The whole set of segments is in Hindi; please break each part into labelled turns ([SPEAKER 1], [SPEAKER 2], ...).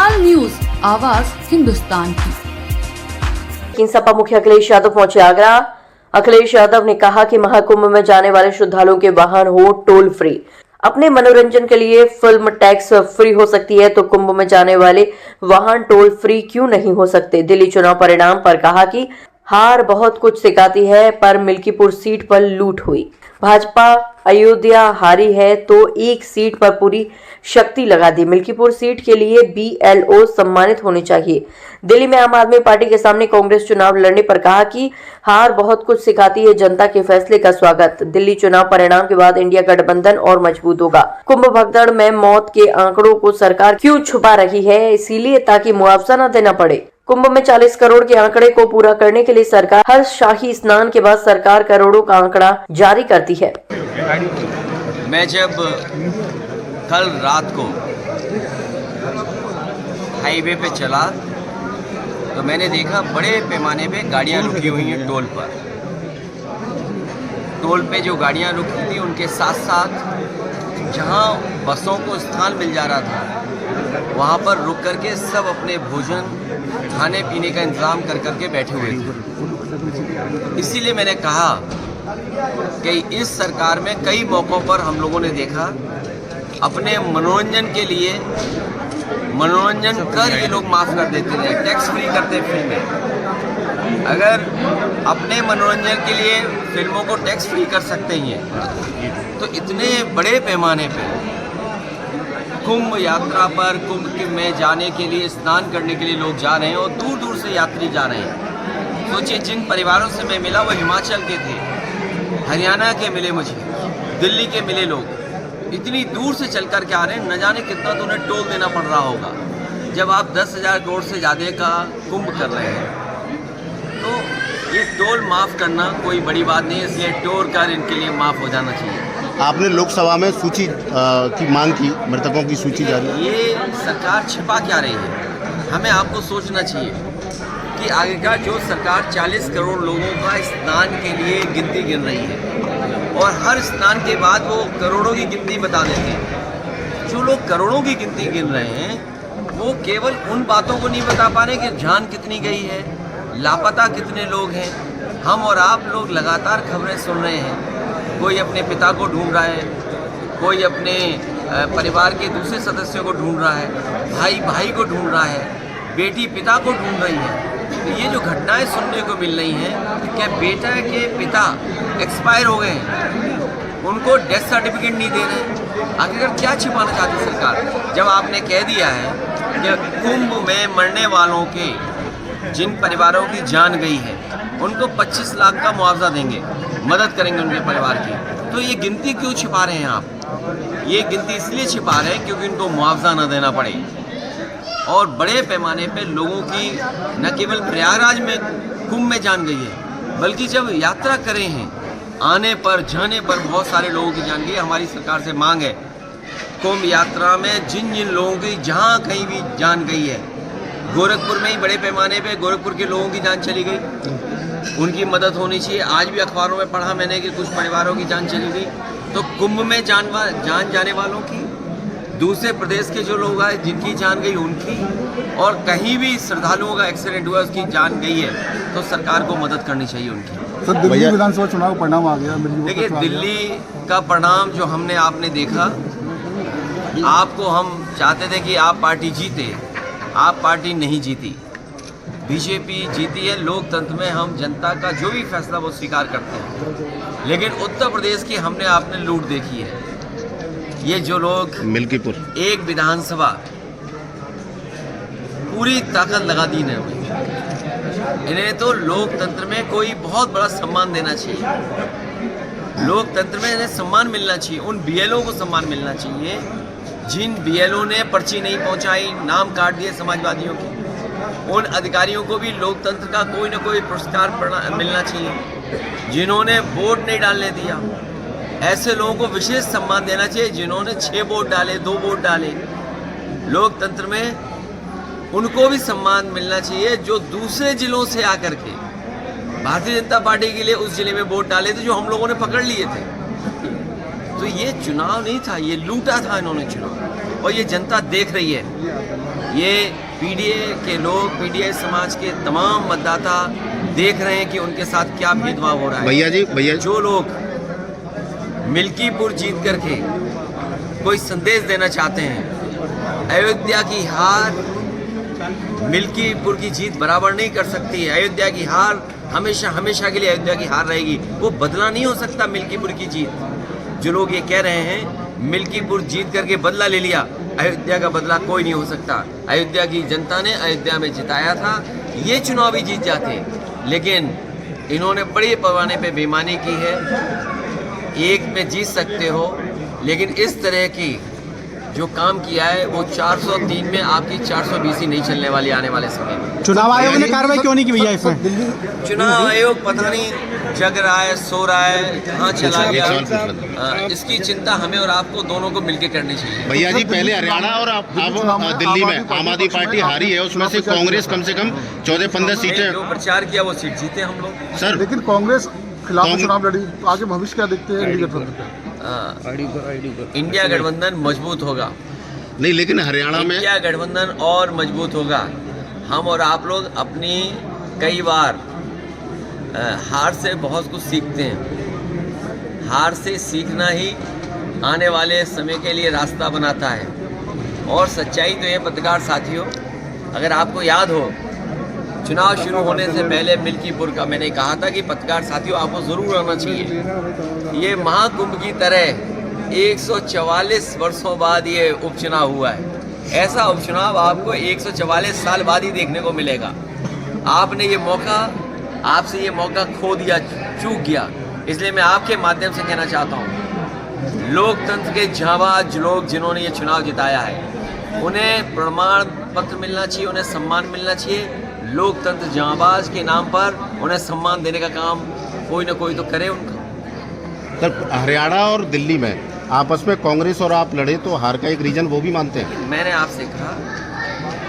[SPEAKER 1] विशाल न्यूज, आवाज हिंदुस्तान की।
[SPEAKER 2] सपा मुखिया अखिलेश यादव पहुंचे आगरा। अखिलेश यादव ने कहा कि महाकुंभ में जाने वाले श्रद्धालुओं के वाहन हो टोल फ्री। अपने मनोरंजन के लिए फिल्म टैक्स फ्री हो सकती है तो कुंभ में जाने वाले वाहन टोल फ्री क्यों नहीं हो सकते। दिल्ली चुनाव परिणाम पर कहा कि हार बहुत कुछ सिखाती है, पर मिल्कीपुर सीट पर लूट हुई। भाजपा अयोध्या हारी है तो एक सीट पर पूरी शक्ति लगा दी। मिल्कीपुर सीट के लिए BLO सम्मानित होने चाहिए। दिल्ली में आम आदमी पार्टी के सामने कांग्रेस चुनाव लड़ने पर कहा कि हार बहुत कुछ सिखाती है, जनता के फैसले का स्वागत। दिल्ली चुनाव परिणाम के बाद इंडिया गठबंधन और मजबूत होगा। कुंभ भगदड़ में मौत के आंकड़ों को सरकार क्यों छुपा रही है? इसीलिए ताकि मुआवजा न देना पड़े। कुंभ में 40 करोड़ के आंकड़े को पूरा करने के लिए सरकार हर शाही स्नान के बाद सरकार करोड़ों का आंकड़ा जारी करती है।
[SPEAKER 3] मैं जब कल रात को हाईवे पे चला तो मैंने देखा बड़े पैमाने पे गाड़ियां रुकी हुई हैं टोल पर। टोल पे जो गाड़ियां रुकी थी उनके साथ साथ जहां बसों को स्थान मिल जा रहा था वहाँ पर रुक करके सब अपने भोजन खाने पीने का इंतज़ाम कर करके बैठे हुए थे। इसीलिए मैंने कहा कि इस सरकार में कई मौक़ों पर हम लोगों ने देखा अपने मनोरंजन के लिए मनोरंजन कर ये लोग माफ़ कर देते थे, टैक्स फ्री करते फिल्में। अगर अपने मनोरंजन के लिए फिल्मों को टैक्स फ्री कर सकते हैं तो इतने बड़े पैमाने पे कुंभ यात्रा पर कुंभ में जाने के लिए स्नान करने के लिए लोग जा रहे हैं और दूर दूर से यात्री जा रहे हैं। सोचिए, जिन परिवारों से मैं मिला वो हिमाचल के थे, हरियाणा के मिले, मुझे दिल्ली के मिले। लोग इतनी दूर से चल कर के आ रहे हैं, न जाने कितना तो उन्हें टोल देना पड़ रहा होगा जब आप 10,000 करोड़ से ज़्यादा का कुंभ कर रहे हैं। तो ये टोल माफ़ करना कोई बड़ी बात नहीं है, इसलिए टोल कर इनके लिए माफ़ हो जाना चाहिए।
[SPEAKER 4] आपने लोकसभा में सूची की मांग की, मृतकों की सूची जारी।
[SPEAKER 3] ये सरकार छिपा क्या रही है? हमें आपको सोचना चाहिए कि आखिरकार जो सरकार 40 करोड़ लोगों का स्नान के लिए गिनती गिन रही है और हर स्नान के बाद वो करोड़ों की गिनती बता देते हैं। जो लोग करोड़ों की गिनती गिन रहे हैं वो केवल उन बातों को नहीं बता पा रहे कि जान कितनी गई है, लापता कितने लोग हैं। हम और आप लोग लगातार खबरें सुन रहे हैं, कोई अपने पिता को ढूंढ रहा है, कोई अपने परिवार के दूसरे सदस्यों को ढूंढ रहा है, भाई भाई को ढूंढ रहा है, बेटी पिता को ढूंढ रही है। तो ये जो घटनाएं सुनने को मिल रही हैं, क्या बेटा के पिता एक्सपायर हो गए हैं, उनको डेथ सर्टिफिकेट नहीं दे रहे। आखिरकार क्या छिपाना चाहती सरकार जब आपने कह दिया है कि कुंभ में मरने वालों के जिन परिवारों की जान गई है उनको 25 लाख का मुआवजा देंगे, मदद करेंगे उनके परिवार की। तो ये गिनती क्यों छिपा रहे हैं आप? ये गिनती इसलिए छिपा रहे हैं क्योंकि इनको मुआवजा न देना पड़े। और बड़े पैमाने पे लोगों की न केवल प्रयागराज में कुंभ में जान गई है, बल्कि जब यात्रा करे हैं आने पर जाने पर बहुत सारे लोगों की जान गई है। हमारी सरकार से मांग है कुंभ यात्रा में जिन जिन लोगों की जहाँ कहीं भी जान गई है, गोरखपुर में ही बड़े पैमाने पे गोरखपुर के लोगों की जान चली गई, उनकी मदद होनी चाहिए। आज भी अखबारों में पढ़ा मैंने कि कुछ परिवारों की जान चली गई। तो कुंभ में जान जाने वालों की, दूसरे प्रदेश के जो लोग आए जिनकी जान गई उनकी, और कहीं भी श्रद्धालुओं का एक्सीडेंट हुआ उसकी जान गई है तो सरकार को मदद करनी चाहिए उनकी।
[SPEAKER 5] सर, दिल्ली विधानसभा चुनाव परिणाम आ गया।
[SPEAKER 3] देखिए, दिल्ली का परिणाम जो हमने आपने देखा, आपको हम चाहते थे कि आप पार्टी जीते, आप पार्टी नहीं जीती, बीजेपी जीती है। लोकतंत्र में हम जनता का जो भी फैसला वो स्वीकार करते हैं, लेकिन उत्तर प्रदेश की हमने आपने लूट देखी है। ये जो लोग
[SPEAKER 4] मिल्कीपुर
[SPEAKER 3] एक विधानसभा पूरी ताकत लगा दी ने, इन्हें तो लोकतंत्र में कोई बहुत बड़ा सम्मान देना चाहिए। लोकतंत्र में इन्हें सम्मान मिलना चाहिए, उन BLO को सम्मान मिलना चाहिए जिन BLO ने पर्ची नहीं पहुंचाई, नाम काट दिए समाजवादियों की। उन अधिकारियों को भी लोकतंत्र का कोई ना कोई पुरस्कार मिलना चाहिए जिन्होंने वोट नहीं डालने दिया। ऐसे लोगों को विशेष सम्मान देना चाहिए जिन्होंने 6 वोट डाले, 2 वोट डाले। लोकतंत्र में उनको भी सम्मान मिलना चाहिए जो दूसरे जिलों से आकर के भारतीय जनता पार्टी के लिए उस जिले में वोट डाले थे जो हम लोगों ने पकड़ लिए थे। तो ये चुनाव नहीं था, ये लूटा था इन्होंने चुनाव, और ये जनता देख रही है। ये पीडीए के लोग, पीडीए समाज के तमाम मतदाता देख रहे हैं कि उनके साथ क्या भेदभाव हो रहा है।
[SPEAKER 4] भैया
[SPEAKER 3] जो लोग मिल्कीपुर जीत करके कोई संदेश देना चाहते हैं, अयोध्या की हार मिल्कीपुर की जीत बराबर नहीं कर सकती है। अयोध्या की हार हमेशा हमेशा के लिए अयोध्या की हार रहेगी, वो बदला नहीं हो सकता मिल्कीपुर की जीत। जो लोग ये कह रहे हैं मिल्कीपुर जीत करके बदला ले लिया, अयोध्या का बदला कोई नहीं हो सकता। अयोध्या की जनता ने अयोध्या में जिताया था, ये चुनाव भी जीत जाते, लेकिन इन्होंने बड़े पैमाने पे बेईमानी की है। एक में जीत सकते हो, लेकिन इस तरह की जो काम किया है वो 403 में आपकी 420 ही नहीं चलने वाली आने वाले समय में।
[SPEAKER 5] चुनाव आयोग ने कार्रवाई क्यों नहीं की भैया इसमें?
[SPEAKER 3] चुनाव आयोग पता नहीं जग रहा है, सो रहा है, कहाँ चला गया। इसकी चिंता हमें और आपको दोनों को मिलकर करनी चाहिए।
[SPEAKER 4] भैया जी, पहले हरियाणा और अब दिल्ली में आम आदमी पार्टी हारी है, उसमें से कांग्रेस कम से कम 14-15 सीटें
[SPEAKER 3] जो प्रचार किया वो सीट जीते हम लोग
[SPEAKER 4] सर।
[SPEAKER 5] लेकिन कांग्रेस खिलाफ चुनाव लड़ी, आगे भविष्य क्या देखते हैं इंडिया गठबंधन?
[SPEAKER 3] इंडिया गठबंधन मजबूत होगा।
[SPEAKER 4] नहीं, लेकिन हरियाणा में
[SPEAKER 3] इंडिया गठबंधन और मजबूत होगा। हम और आप लोग अपनी कई बार हार से बहुत कुछ सीखते हैं। हार से सीखना ही आने वाले समय के लिए रास्ता बनाता है। और सच्चाई तो ये पत्रकार साथियों, अगर आपको याद हो चुनाव शुरू होने से पहले मिल्कीपुर का मैंने कहा था कि पत्रकार साथियों आपको ज़रूर आना चाहिए। ये महाकुंभ की तरह 144 वर्षों बाद ये उपचुनाव हुआ है। ऐसा उपचुनाव आपको 144 साल बाद ही देखने को मिलेगा। आपने ये मौका, आपसे ये मौका खो दिया, चूक गया। इसलिए मैं आपके माध्यम से कहना चाहता हूँ, लोकतंत्र के जांबाज लोग जिन्होंने ये चुनाव जिताया है, उन्हें प्रमाण पत्र मिलना चाहिए, उन्हें सम्मान मिलना चाहिए। लोकतंत्र जांबाज के नाम पर उन्हें सम्मान देने का काम कोई ना कोई तो करे उनका।
[SPEAKER 4] सर, हरियाणा और दिल्ली में आपस में कांग्रेस और आप लड़े तो हार का एक रीजन वो भी मानते हैं?
[SPEAKER 3] मैंने आपसे कहा,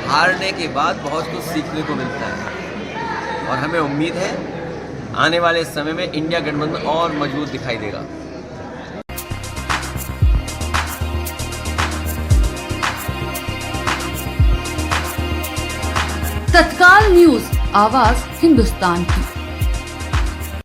[SPEAKER 3] हारने के बाद बहुत कुछ सीखने को मिलता है और हमें उम्मीद है आने वाले समय में इंडिया गठबंधन और मजबूत दिखाई देगा।
[SPEAKER 1] तत्काल न्यूज, आवाज हिंदुस्तान की।